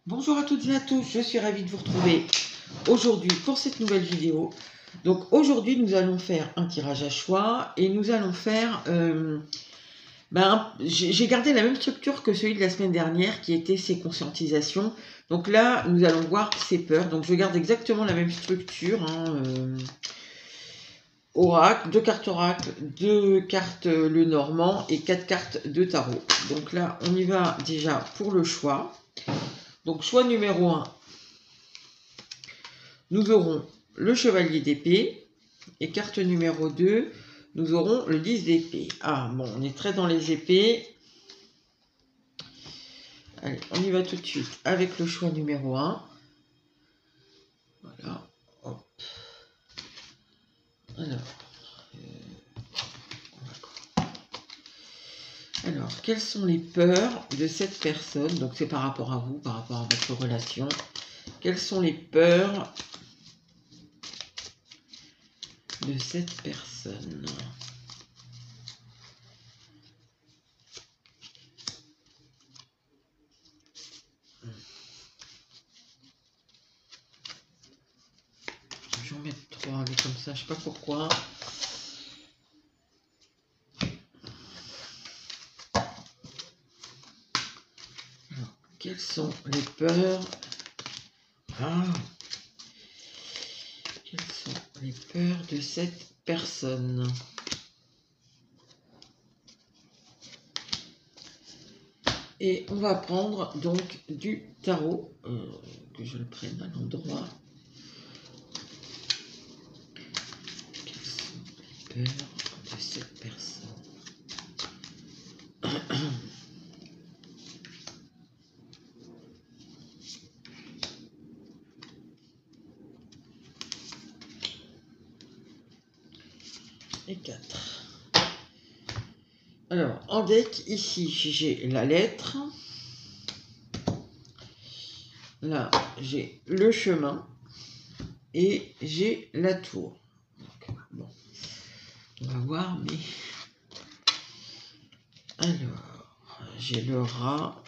Bonjour à toutes et à tous, je suis ravie de vous retrouver aujourd'hui pour cette nouvelle vidéo. Donc aujourd'hui nous allons faire un tirage à choix et nous allons faire... j'ai gardé la même structure que celui de la semaine dernière qui était ses conscientisations. Donc là nous allons voir ses peurs, donc je garde exactement la même structure. Oracle, 2 cartes oracle, 2 cartes le normand et 4 cartes de tarot. Donc là on y va déjà pour le choix. Donc, choix numéro 1, nous aurons le chevalier d'épée. Et carte numéro 2, nous aurons le 10 d'épée. Ah, bon, on est très dans les épées. Allez, on y va tout de suite avec le choix numéro 1. Voilà. Hop. Alors, quelles sont les peurs de cette personne? Donc, c'est par rapport à vous, par rapport à votre relation. Quelles sont les peurs de cette personne? Je vais en mettre 3, mais comme ça, je sais pas pourquoi. Alors, quelles sont les peurs? Quelles sont les peurs de cette personne? Et on va prendre donc du tarot, que je le prenne à l'endroit. Quelles sont les peurs de cette personne? Et 4. Alors, en deck, ici, j'ai la lettre. Là, j'ai le chemin. Et j'ai la tour. Donc, bon, on va voir, mais... Alors, j'ai le rat.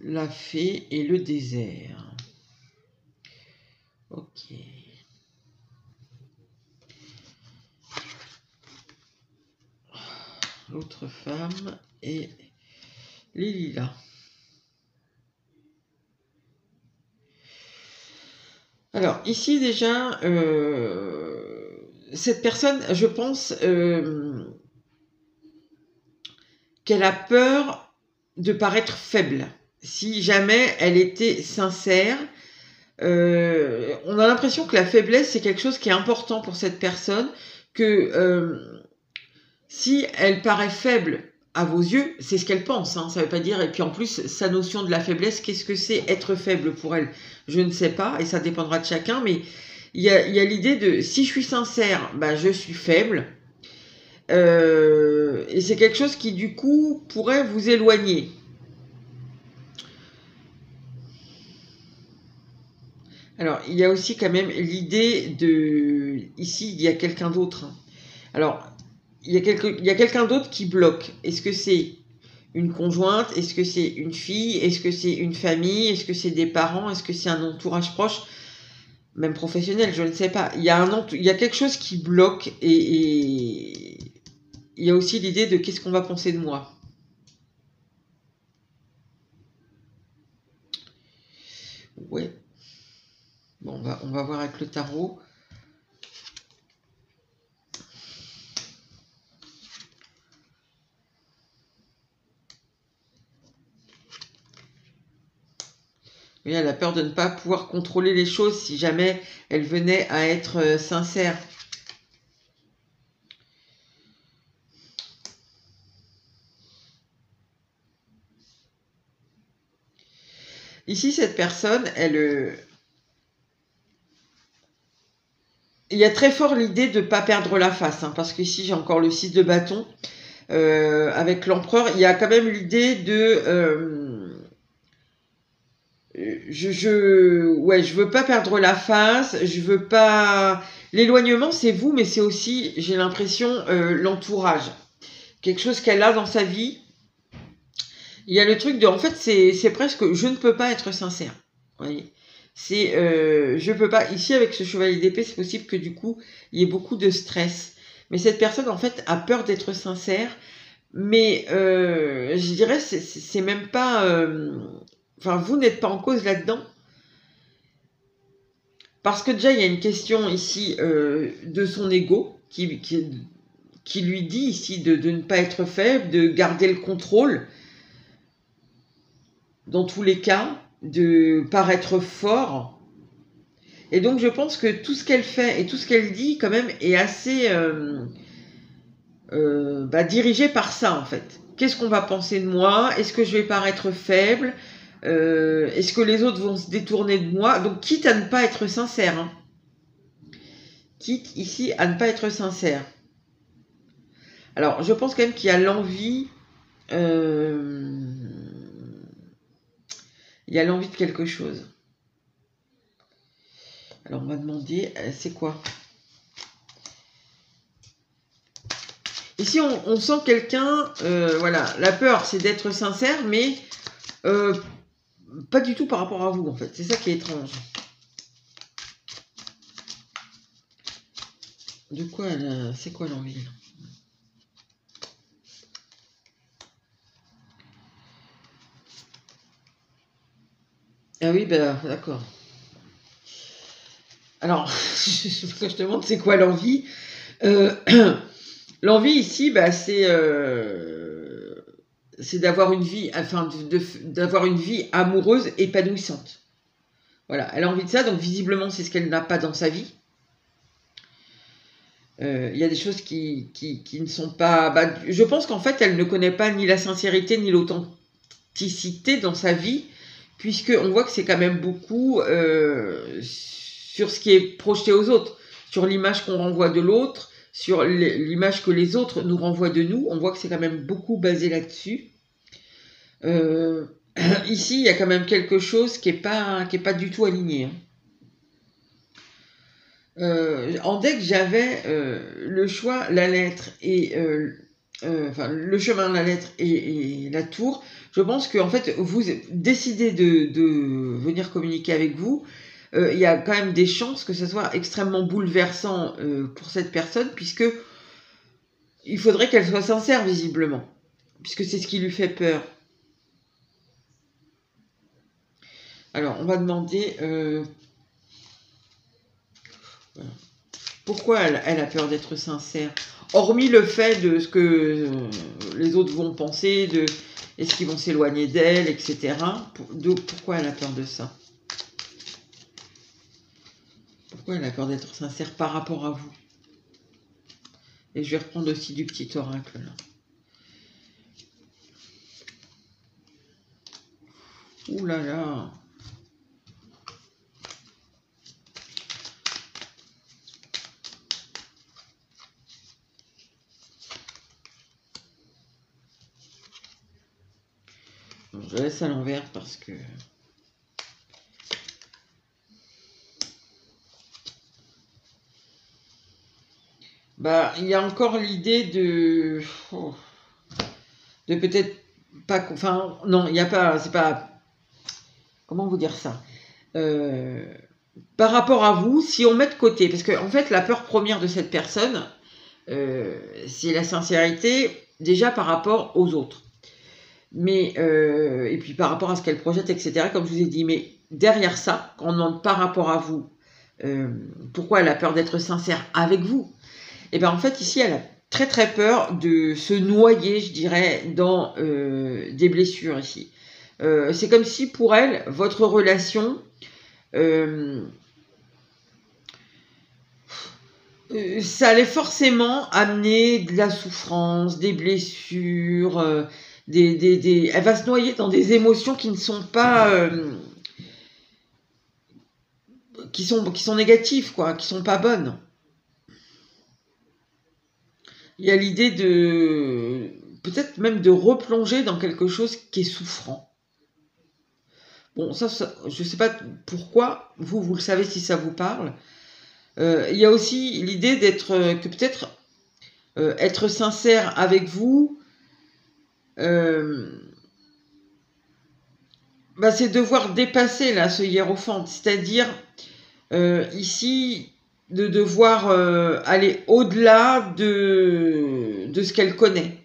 La fée et le désert. Ok. L'autre femme et les lilas. Alors, ici déjà, cette personne, je pense qu'elle a peur de paraître faible. Si jamais elle était sincère, on a l'impression que la faiblesse, c'est quelque chose qui est important pour cette personne, que si elle paraît faible à vos yeux, c'est ce qu'elle pense, hein, ça ne veut pas dire... Et puis en plus, sa notion de la faiblesse, qu'est-ce que c'est être faible pour elle? Je ne sais pas, et ça dépendra de chacun, mais il y a l'idée de, si je suis sincère, ben, je suis faible. Et c'est quelque chose qui, du coup, pourrait vous éloigner. Alors, il y a aussi quand même l'idée de... Ici, il y a quelqu'un d'autre. Alors, il y a quelqu'un d'autre qui bloque. Est-ce que c'est une conjointe? Est-ce que c'est une fille? Est-ce que c'est une famille? Est-ce que c'est des parents? Est-ce que c'est un entourage proche? Même professionnel, je ne sais pas. Il y a quelque chose qui bloque et il y a aussi l'idée de qu'est-ce qu'on va penser de moi. Ouais. Bon, on va voir avec le tarot. Oui, elle a peur de ne pas pouvoir contrôler les choses si jamais elle venait à être sincère. Ici, cette personne, il y a très fort l'idée de ne pas perdre la face, hein, parce qu'ici, j'ai encore le 6 de bâton. Avec l'empereur, il y a quand même l'idée de... je veux pas perdre la face, je veux pas... L'éloignement, c'est vous, mais c'est aussi, j'ai l'impression, l'entourage quelque chose qu'elle a dans sa vie. Il y a le truc de, en fait, c'est presque, je ne peux pas être sincère. Vous voyez, c'est, je peux pas. Ici, avec ce chevalier d'épée, c'est possible que du coup, il y ait beaucoup de stress. Mais cette personne, en fait, a peur d'être sincère. Mais je dirais, c'est même pas. Enfin, vous n'êtes pas en cause là-dedans. Parce que déjà, il y a une question ici de son ego qui lui dit ici de ne pas être faible, de garder le contrôle. Dans tous les cas, de paraître fort. Et donc, je pense que tout ce qu'elle fait et tout ce qu'elle dit, quand même, est assez dirigé par ça, en fait. Qu'est-ce qu'on va penser de moi? Est-ce que je vais paraître faible? Est-ce que les autres vont se détourner de moi? Donc, quitte à ne pas être sincère. Hein. Quitte ici à ne pas être sincère. Alors, je pense quand même qu'il y a l'envie... il y a l'envie de quelque chose. Alors, on va demander, c'est quoi? Ici, on sent quelqu'un, voilà, la peur, c'est d'être sincère, mais pas du tout par rapport à vous, en fait. C'est ça qui est étrange. De quoi c'est quoi l'envie? Ah oui, ben d'accord. Alors, quand je te demande c'est quoi l'envie, l'envie ici, bah, c'est d'avoir une vie, enfin, d'avoir une vie amoureuse épanouissante. Voilà, elle a envie de ça, donc visiblement c'est ce qu'elle n'a pas dans sa vie. Il y a des choses qui ne sont pas... Bah, je pense qu'en fait, elle ne connaît pas ni la sincérité ni l'authenticité dans sa vie, puisqu'on voit que c'est quand même beaucoup sur ce qui est projeté aux autres, sur l'image qu'on renvoie de l'autre, sur l'image que les autres nous renvoient de nous. On voit que c'est quand même beaucoup basé là-dessus. Ici, il y a quand même quelque chose qui n'est pas du tout aligné. Hein. En deck, j'avais le choix, la lettre et enfin le chemin, la lettre et la tour. Je pense que en fait, vous décidez de venir communiquer avec vous. Il y a quand même des chances que ce soit extrêmement bouleversant pour cette personne, puisque il faudrait qu'elle soit sincère visiblement, puisque c'est ce qui lui fait peur. Alors, on va demander pourquoi elle a peur d'être sincère, hormis le fait de ce que les autres vont penser, de est-ce qu'ils vont s'éloigner d'elle, etc. Pourquoi elle a peur de ça? Pourquoi elle a peur d'être sincère par rapport à vous? Et je vais reprendre aussi du petit oracle là. Ouh là là. Je laisse à l'envers parce que... Bah, il y a encore l'idée de... de peut-être pas... Enfin, non, il n'y a pas... C'est pas... Comment vous dire ça? Par rapport à vous, si on met de côté... Parce que, en fait, la peur première de cette personne, c'est la sincérité, déjà par rapport aux autres. Mais, et puis par rapport à ce qu'elle projette, etc., comme je vous ai dit. Mais derrière ça, quand on demande par rapport à vous, pourquoi elle a peur d'être sincère avec vous, et bien en fait, ici, elle a très très peur de se noyer, je dirais, dans des blessures ici. C'est comme si pour elle, votre relation... ça allait forcément amener de la souffrance, des blessures, elle va se noyer dans des émotions qui ne sont pas... qui sont négatives, quoi, qui sont pas bonnes. Il y a l'idée de... peut-être même de replonger dans quelque chose qui est souffrant. Bon, ça je ne sais pas pourquoi, vous le savez si ça vous parle. Il y a aussi l'idée d'être... que peut-être être sincère avec vous, bah, c'est devoir dépasser là ce hiérophante, c'est-à-dire ici de devoir aller au-delà de ce qu'elle connaît.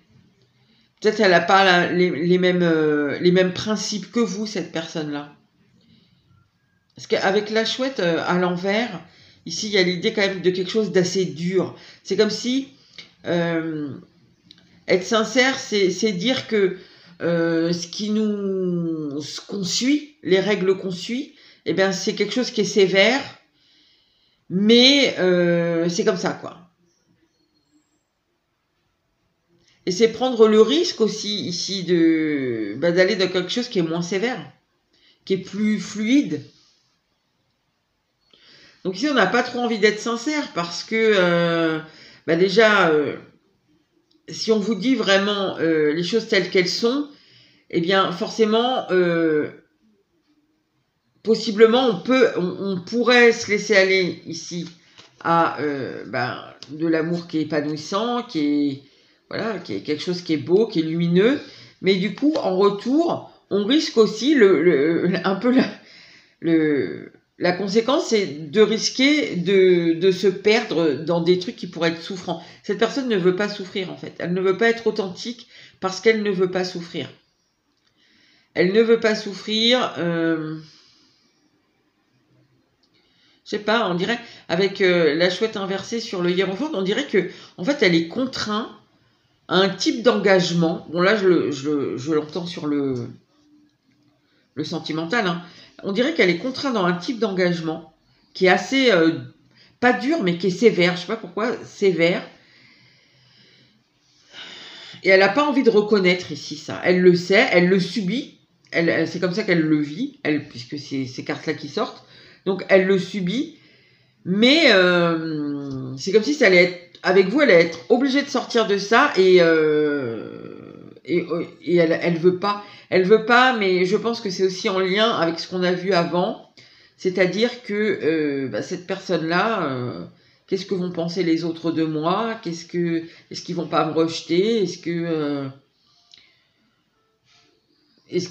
Peut-être elle n'a pas les mêmes principes que vous, cette personne-là. Parce qu'avec la chouette à l'envers, ici il y a l'idée quand même de quelque chose d'assez dur. C'est comme si être sincère, c'est dire que ce qu'on suit, les règles qu'on suit, eh bien c'est quelque chose qui est sévère, mais c'est comme ça, quoi. Et c'est prendre le risque aussi ici d'aller dans quelque chose qui est moins sévère, qui est plus fluide. Donc ici, on n'a pas trop envie d'être sincère parce que déjà, si on vous dit vraiment les choses telles qu'elles sont, eh bien forcément, possiblement, on pourrait se laisser aller ici à de l'amour qui est épanouissant, qui est quelque chose qui est beau, qui est lumineux, mais du coup, en retour, on risque aussi un peu la conséquence, c'est de risquer de se perdre dans des trucs qui pourraient être souffrants. Cette personne ne veut pas souffrir, en fait. Elle ne veut pas être authentique parce qu'elle ne veut pas souffrir. Elle ne veut pas souffrir. Je sais pas, on dirait, avec la chouette inversée sur le hiérophante, on dirait que, en fait, elle est contrainte à un type d'engagement. Bon, là, je l'entends sur le sentimental, hein. On dirait qu'elle est contrainte dans un type d'engagement qui est assez, pas dur, mais qui est sévère. Je sais pas pourquoi, sévère. Et elle n'a pas envie de reconnaître ici ça. Elle le sait, elle le subit. C'est comme ça qu'elle le vit, puisque c'est ces cartes-là qui sortent. Donc, elle le subit. Mais c'est comme si ça allait être, avec vous, elle allait être obligée de sortir de ça et elle veut pas. Elle veut pas, mais je pense que c'est aussi en lien avec ce qu'on a vu avant. C'est-à-dire que cette personne-là, qu'est-ce que vont penser les autres de moi? Est-ce qu'ils vont pas me rejeter?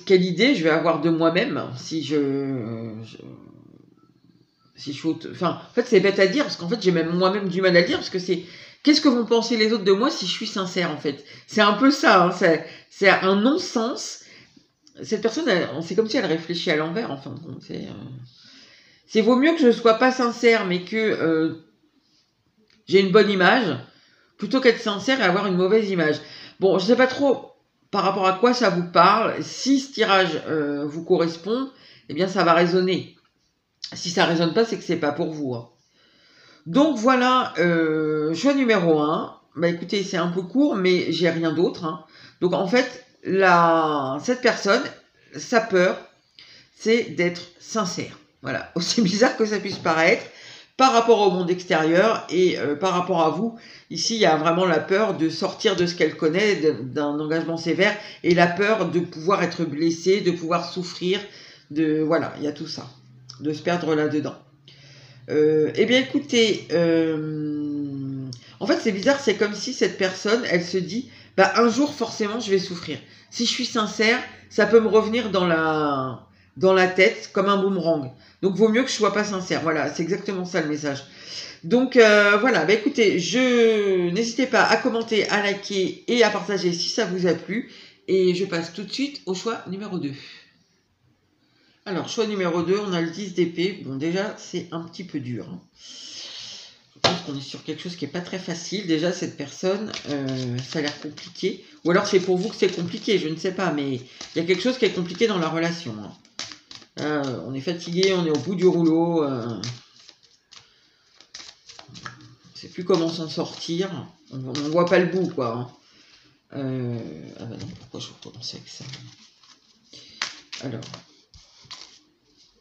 Quelle idée je vais avoir de moi-même si si je suis enfin, en fait, c'est bête à dire, parce qu'en fait, j'ai même moi-même du mal à le dire, parce que c'est qu'est-ce que vont penser les autres de moi si je suis sincère, en fait. C'est un peu ça, hein, c'est un non-sens. Cette personne, c'est comme si elle réfléchit à l'envers, en fin de compte. C'est vaut mieux que je ne sois pas sincère, mais que j'ai une bonne image, plutôt qu'être sincère et avoir une mauvaise image. Bon, je ne sais pas trop par rapport à quoi ça vous parle. Si ce tirage vous correspond, eh bien, ça va résonner. Si ça ne résonne pas, c'est que c'est pas pour vous, hein. Donc voilà, choix numéro 1. Bah écoutez, c'est un peu court, mais j'ai rien d'autre, hein. Donc en fait, cette personne, sa peur, c'est d'être sincère. Voilà, aussi bizarre que ça puisse paraître, par rapport au monde extérieur et par rapport à vous. Ici, il y a vraiment la peur de sortir de ce qu'elle connaît, d'un engagement sévère, et la peur de pouvoir être blessée, de pouvoir souffrir, voilà, il y a tout ça, de se perdre là-dedans. Eh bien écoutez, en fait c'est bizarre, c'est comme si cette personne, elle se dit, bah un jour forcément je vais souffrir. Si je suis sincère, ça peut me revenir dans la tête comme un boomerang. Donc vaut mieux que je sois pas sincère. Voilà, c'est exactement ça le message. Donc voilà, bah écoutez, n'hésitez pas à commenter, à liker et à partager si ça vous a plu. Et je passe tout de suite au choix numéro 2. Alors, choix numéro 2, on a le 10 d'épée. Bon, déjà, c'est un petit peu dur, hein. Je pense qu'on est sur quelque chose qui n'est pas très facile. Déjà, cette personne, ça a l'air compliqué. Ou alors, c'est pour vous que c'est compliqué, je ne sais pas. Mais il y a quelque chose qui est compliqué dans la relation, hein. On est fatigué, on est au bout du rouleau. On ne sait plus comment s'en sortir. On ne voit pas le bout, quoi, hein. Ah bah non, pourquoi je recommence avec ça? Alors...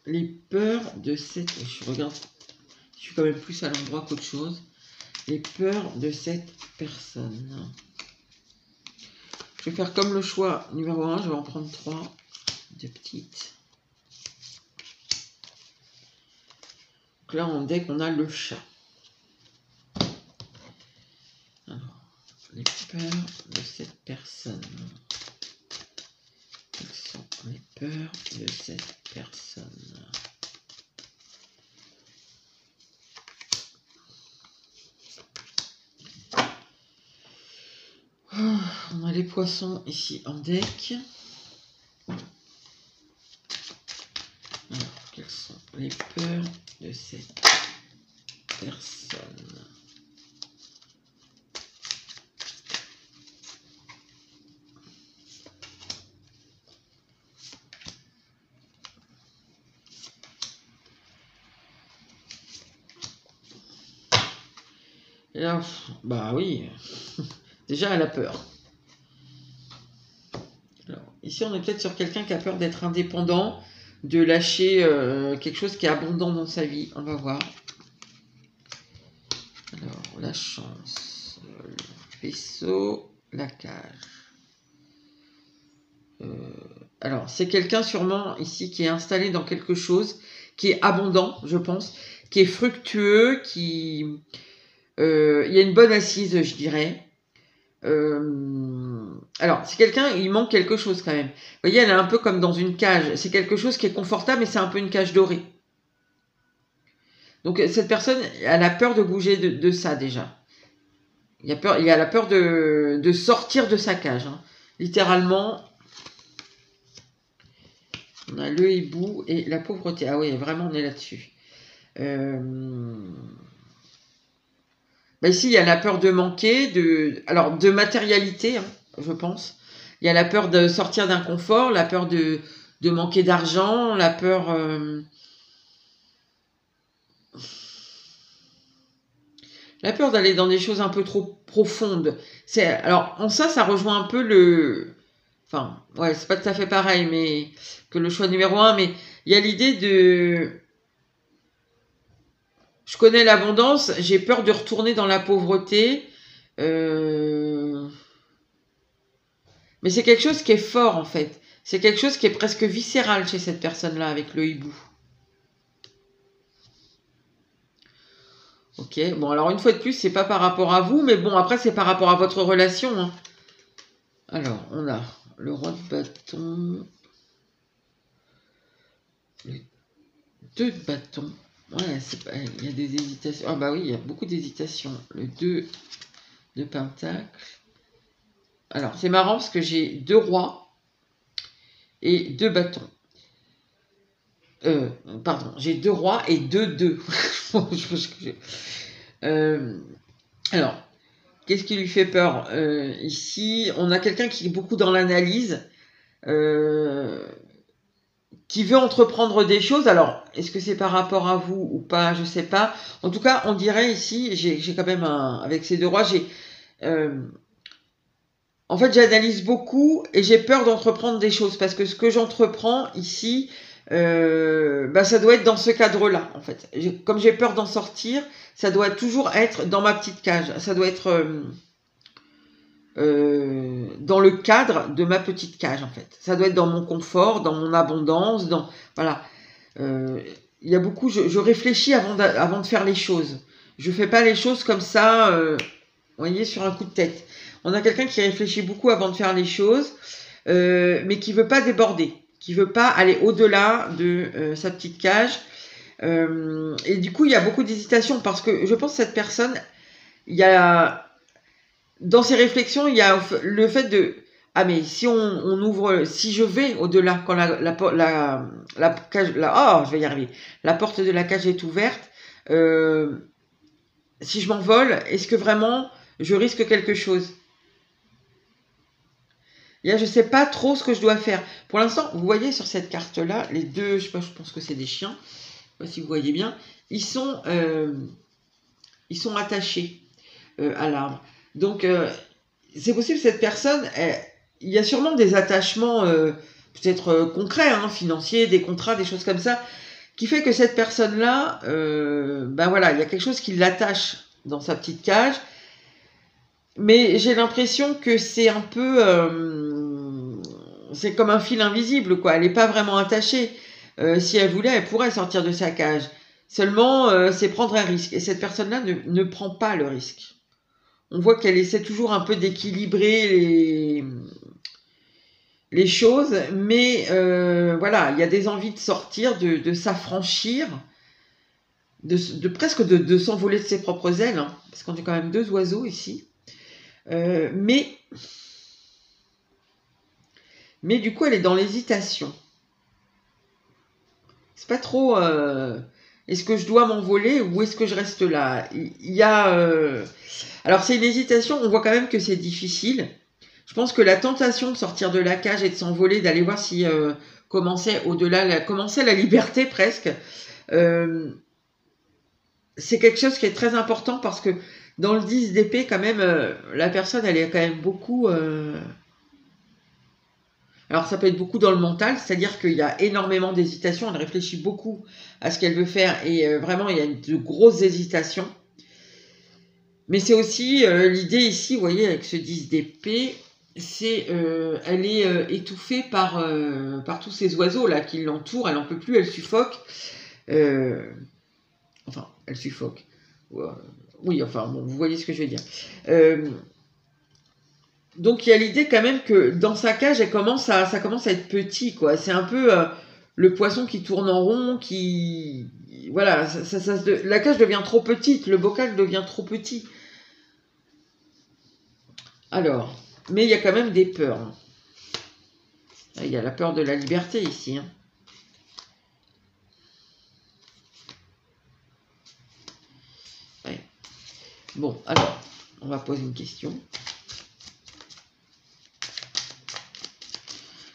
les peurs de cette... Je regarde, je suis quand même plus à l'endroit qu'autre chose. Les peurs de cette personne. Je vais faire comme le choix numéro 1. Je vais en prendre 3 de petites. Donc là, en deck, on a le chat. Alors, peurs de cette personne? Quelles sont les peurs de cette personne? On a les poissons ici en deck. Alors, quelles sont les peurs de cette personne? Et là, bah oui, déjà elle a peur. Alors, ici, on est peut-être sur quelqu'un qui a peur d'être indépendant, de lâcher quelque chose qui est abondant dans sa vie. On va voir. Alors, la chance, le vaisseau, la cage. Alors, c'est quelqu'un sûrement ici qui est installé dans quelque chose qui est abondant, je pense, qui est fructueux, qui... il y a une bonne assise, je dirais. Alors, c'est quelqu'un, il manque quelque chose quand même. Vous voyez, elle est un peu comme dans une cage. C'est quelque chose qui est confortable, mais c'est un peu une cage dorée. Donc, cette personne, elle a peur de bouger de ça, déjà. Il a la peur de sortir de sa cage. Hein. Littéralement, on a le hibou et la pauvreté. Ah oui, vraiment, on est là-dessus. Ben ici, il y a la peur de manquer, de matérialité, hein, je pense. Il y a la peur de sortir d'un confort, la peur de manquer d'argent, la peur... la peur d'aller dans des choses un peu trop profondes. Alors, en ça rejoint un peu le... Enfin, ouais, c'est pas tout à fait pareil mais que le choix numéro 1, mais il y a l'idée de... Je connais l'abondance, j'ai peur de retourner dans la pauvreté. Mais c'est quelque chose qui est fort, en fait. C'est quelque chose qui est presque viscéral chez cette personne-là, avec le hibou. Ok, bon, alors une fois de plus, c'est pas par rapport à vous, mais bon, après, c'est par rapport à votre relation. Hein. Alors, on a le roi de bâton. Le 2 de bâton. Ouais, il y a des hésitations. Ah bah oui, il y a beaucoup d'hésitations. Le 2 de pentacle. Alors, c'est marrant parce que j'ai 2 rois et 2 bâtons. Pardon, j'ai 2 rois et 2. Alors, qu'est-ce qui lui fait peur ici? On a quelqu'un qui est beaucoup dans l'analyse, qui veut entreprendre des choses. Alors, est-ce que c'est par rapport à vous ou pas? Je sais pas. En tout cas, on dirait ici, j'ai quand même avec ces 2 rois, en fait, j'analyse beaucoup et j'ai peur d'entreprendre des choses parce que ce que j'entreprends ici, ça doit être dans ce cadre-là, en fait. Comme j'ai peur d'en sortir, ça doit toujours être dans ma petite cage. Ça doit être dans le cadre de ma petite cage, en fait. Ça doit être dans mon confort, dans mon abondance, voilà. Il y a beaucoup... Je réfléchis avant de faire les choses. Je fais pas les choses comme ça, vous voyez, sur un coup de tête. On a quelqu'un qui réfléchit beaucoup avant de faire les choses, mais qui veut pas déborder, qui veut pas aller au-delà de sa petite cage. Et du coup, il y a beaucoup d'hésitation parce que je pense que cette personne, dans ses réflexions, il y a le fait de mais si on ouvre, si je vais au-delà, quand la cage, je vais y arriver, la porte de la cage est ouverte, si je m'envole, est-ce que vraiment je risque quelque chose? Et là, je ne sais pas trop ce que je dois faire. Pour l'instant, vous voyez sur cette carte-là, les 2, je sais pas, je pense que c'est des chiens. Je ne sais pas si vous voyez bien. Ils sont attachés à l'arbre. Donc, c'est possible que cette personne, il y a sûrement des attachements peut-être concrets, hein, financiers, des contrats, des choses comme ça, qui fait que cette personne-là, voilà, il y a quelque chose qui l'attache dans sa petite cage. Mais j'ai l'impression que c'est un peu... c'est comme un fil invisible, quoi. Elle n'est pas vraiment attachée. Si elle voulait, elle pourrait sortir de sa cage. Seulement, c'est prendre un risque. Et cette personne-là ne prend pas le risque. On voit qu'elle essaie toujours un peu d'équilibrer les choses, mais voilà, il y a des envies de sortir, de s'affranchir, presque de s'envoler de ses propres ailes, hein, parce qu'on est quand même deux oiseaux ici. Mais du coup, elle est dans l'hésitation. C'est pas trop... est-ce que je dois m'envoler ou est-ce que je reste là? Il y a... alors, c'est une hésitation, on voit quand même que c'est difficile. Je pense que la tentation de sortir de la cage et de s'envoler, d'aller voir si commençait au-delà, commençait la liberté presque, c'est quelque chose qui est très important parce que dans le 10 d'épée, quand même, la personne, elle est quand même beaucoup... Alors, ça peut être beaucoup dans le mental, c'est-à-dire qu'il y a énormément d'hésitations, elle réfléchit beaucoup à ce qu'elle veut faire et vraiment, il y a de grosses hésitations. Mais c'est aussi l'idée ici, vous voyez, avec ce 10 d'épée, c'est elle est étouffée par tous ces oiseaux là qui l'entourent, elle n'en peut plus, elle suffoque. Enfin, elle suffoque. Oui, enfin, bon, vous voyez ce que je veux dire. Donc il y a l'idée quand même que dans sa cage, ça commence à être petit, quoi. C'est un peu le poisson qui tourne en rond, qui... Voilà, la cage devient trop petite, le bocal devient trop petit. Alors, mais il y a quand même des peurs. Il y a la peur de la liberté ici. Hein. Ouais. Bon, alors, on va poser une question.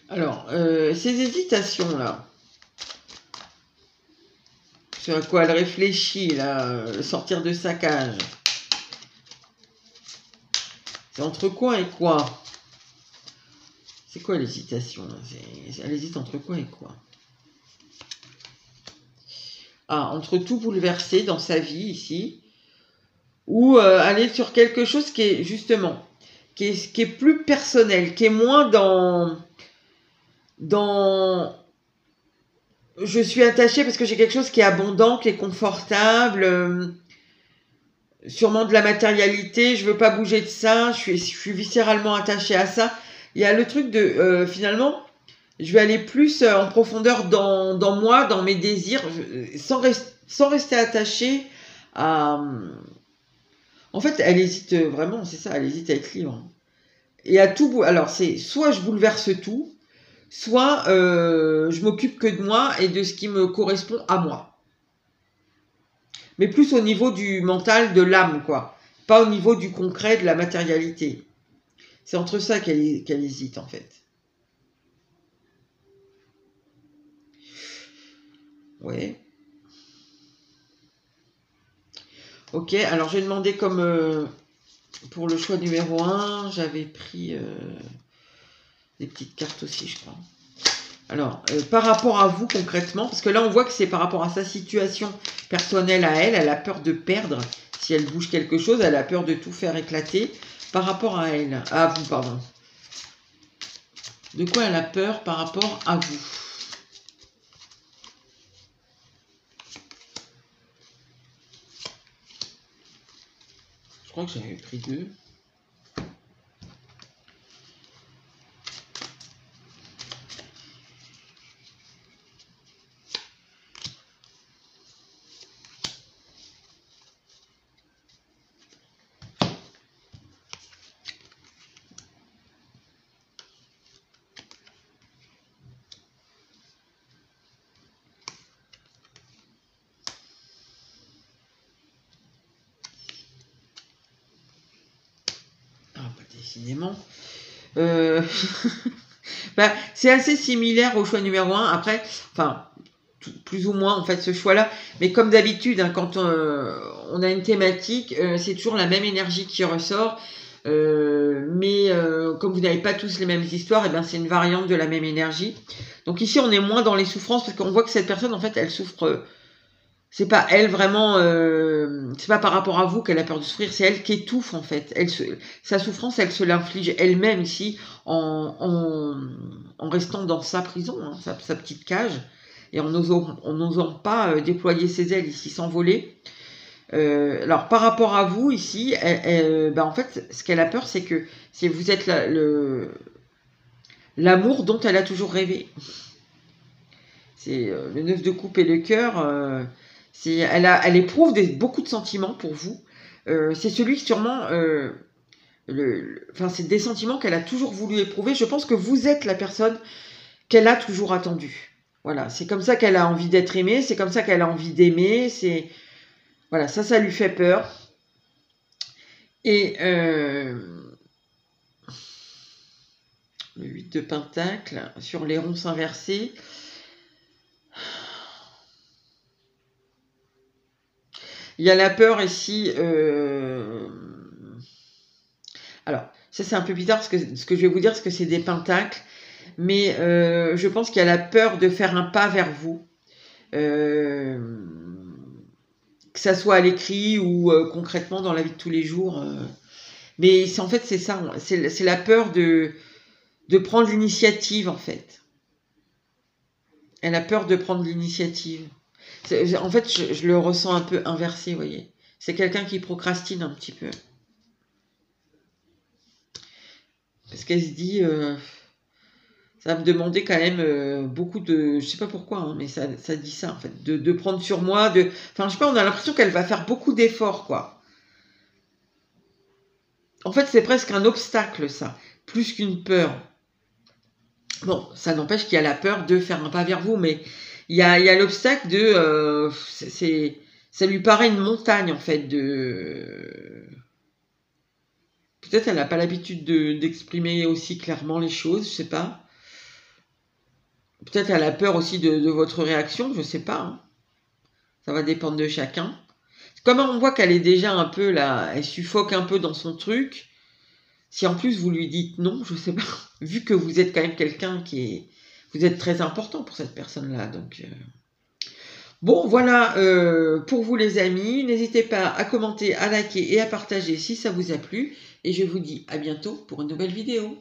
Alors, ces hésitations-là, sur à quoi elle réfléchit, là, sortir de sa cage, c'est entre quoi et quoi? C'est quoi l'hésitation? Elle hésite entre quoi et quoi? Ah, entre tout bouleverser dans sa vie ici, ou aller sur quelque chose qui est justement, qui est plus personnel, qui est moins dans je suis attachée parce que j'ai quelque chose qui est abondant, qui est confortable, sûrement de la matérialité, je veux pas bouger de ça, je suis viscéralement attachée à ça. Il y a le truc de finalement, je vais aller plus en profondeur dans moi, dans mes désirs, sans rester attachée à... En fait, elle hésite vraiment, c'est ça, elle hésite à être libre. Et à tout... Alors, c'est soit je bouleverse tout, soit je m'occupe que de moi et de ce qui me correspond à moi. Mais plus au niveau du mental, de l'âme, quoi. Pas au niveau du concret, de la matérialité. C'est entre ça qu'elle hésite, en fait. Ouais. Ok, alors j'ai demandé comme pour le choix numéro 1, j'avais pris des petites cartes aussi, je crois. Alors, par rapport à vous concrètement, parce que là on voit que c'est par rapport à sa situation personnelle à elle, elle a peur de perdre. Si elle bouge quelque chose, elle a peur de tout faire éclater. Par rapport à elle, à vous, pardon. De quoi elle a peur par rapport à vous? Je crois que j'avais pris 2. Décidément. Bah, c'est assez similaire au choix numéro 1. Après, enfin, plus ou moins, en fait, ce choix-là. Mais comme d'habitude, hein, quand on a une thématique, c'est toujours la même énergie qui ressort. Mais comme vous n'avez pas tous les mêmes histoires, et ben c'est une variante de la même énergie. Donc ici, on est moins dans les souffrances parce qu'on voit que cette personne, en fait, elle souffre... c'est pas elle vraiment, c'est pas par rapport à vous qu'elle a peur de souffrir, c'est elle qui étouffe en fait. Sa souffrance, elle se l'inflige elle-même ici en restant dans sa prison, hein, sa petite cage, et en n'osant pas déployer ses ailes ici, s'envoler. Alors, par rapport à vous, ici, en fait, ce qu'elle a peur, c'est que vous êtes l'amour dont elle a toujours rêvé. C'est le 9 de coupe et le cœur. Elle éprouve beaucoup de sentiments pour vous. C'est celui qui sûrement... c'est des sentiments qu'elle a toujours voulu éprouver. Je pense que vous êtes la personne qu'elle a toujours attendue. Voilà, c'est comme ça qu'elle a envie d'être aimée, c'est comme ça qu'elle a envie d'aimer. Voilà, ça lui fait peur. Et le 8 de Pentacle sur les ronces inversées. Il y a la peur ici. Alors, ça c'est un peu bizarre ce que je vais vous dire, parce que c'est des pentacles. Mais je pense qu'il y a la peur de faire un pas vers vous. Que ça soit à l'écrit ou concrètement dans la vie de tous les jours. Mais en fait, c'est ça. C'est la peur de prendre l'initiative, en fait. Elle a peur de prendre l'initiative. En fait, je le ressens un peu inversé, vous voyez. C'est quelqu'un qui procrastine un petit peu. Parce qu'elle se dit... ça va me demander quand même beaucoup de... Je sais pas pourquoi, hein, mais ça dit ça, en fait. De prendre sur moi, Enfin, je sais pas, on a l'impression qu'elle va faire beaucoup d'efforts, quoi. En fait, c'est presque un obstacle, ça. Plus qu'une peur. Bon, ça n'empêche qu'il y a la peur de faire un pas vers vous, mais il y a l'obstacle de... ça lui paraît une montagne, en fait, Peut-être elle n'a pas l'habitude d'exprimer aussi clairement les choses, je sais pas. Peut-être elle a peur aussi de votre réaction, je sais pas. Hein. Ça va dépendre de chacun. Comme on voit qu'elle est déjà un peu là, elle suffoque un peu dans son truc. Si en plus vous lui dites non, je sais pas. Vu que vous êtes quand même quelqu'un vous êtes très important pour cette personne-là. Donc bon, voilà pour vous les amis. N'hésitez pas à commenter, à liker et à partager si ça vous a plu. Et je vous dis à bientôt pour une nouvelle vidéo.